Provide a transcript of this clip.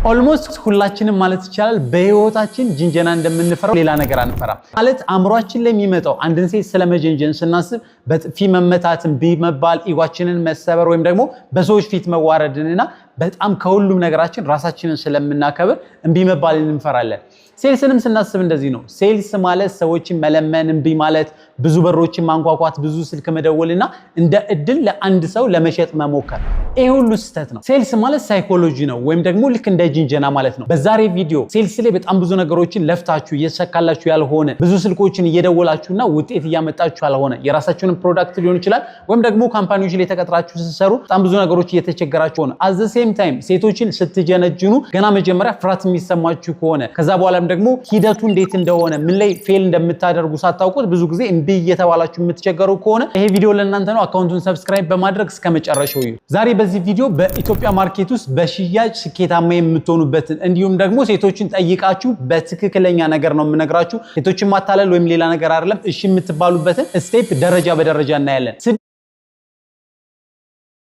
ኦልሞስት ሁላችንም ማለት ይቻላል በህይወታችን ጅንጀና እንደምንፈራው ሌላ ነገር አንፈራም። ማለት አእምሯችን ላይ የሚመጣው አንድን ሴት ስለመጀንጀን ስናስብ በጥፊ መመታትን ቢመባል ኢጓችንን መሰበር ወይም ደግሞ በሰዎች ፊት መዋረድንና በጣም ከሁሉም ነገራችን ራሳችንን ስለምናከብር እንቢ መባልን እንፈራለን። ሴልስንም ስናስብ እንደዚህ ነው። ሴልስ ማለት ሰዎችን መለመን፣ እንቢ ማለት፣ ብዙ በሮችን ማንኳኳት፣ ብዙ ስልክ መደወልና እንደ እድል ለአንድ ሰው ለመሸጥ መሞከር። ይሄ ሁሉ ስህተት ነው። ሴልስ ማለት ሳይኮሎጂ ነው ወይም ደግሞ ልክ እንደ ጅንጀና ማለት ነው። በዛሬ ቪዲዮ ሴልስ ላይ በጣም ብዙ ነገሮችን ለፍታችሁ እየተሳካላችሁ ያልሆነ፣ ብዙ ስልኮችን እየደወላችሁና ውጤት እያመጣችሁ ያልሆነ፣ የራሳችሁን ፕሮዳክት ሊሆን ይችላል ወይም ደግሞ ካምፓኒዎች ላይ ተቀጥራችሁ ስትሰሩ በጣም ብዙ ነገሮች እየተቸገራችሁ ሆነ። አት ዘ ሴም ታይም ሴቶችን ስትጀነጅኑ ገና መጀመሪያ ፍርሃት የሚሰማችሁ ከሆነ ከዛ በኋላ ደግሞ ሂደቱ እንዴት እንደሆነ ምን ላይ ፌል እንደምታደርጉ ሳታውቁት ብዙ ጊዜ እንቢ እየተባላችሁ የምትቸገሩ ከሆነ ይሄ ቪዲዮ ለእናንተ ነው። አካውንቱን ሰብስክራይብ በማድረግ እስከ መጨረሻው እዩ። ዛሬ በዚህ ቪዲዮ በኢትዮጵያ ማርኬት ውስጥ በሽያጭ ስኬታማ የምትሆኑበትን እንዲሁም ደግሞ ሴቶችን ጠይቃችሁ በትክክለኛ ነገር ነው የምነግራችሁ። ሴቶችን ማታለል ወይም ሌላ ነገር አይደለም። እሺ የምትባሉበትን ስቴፕ ደረጃ በደረጃ እናያለን።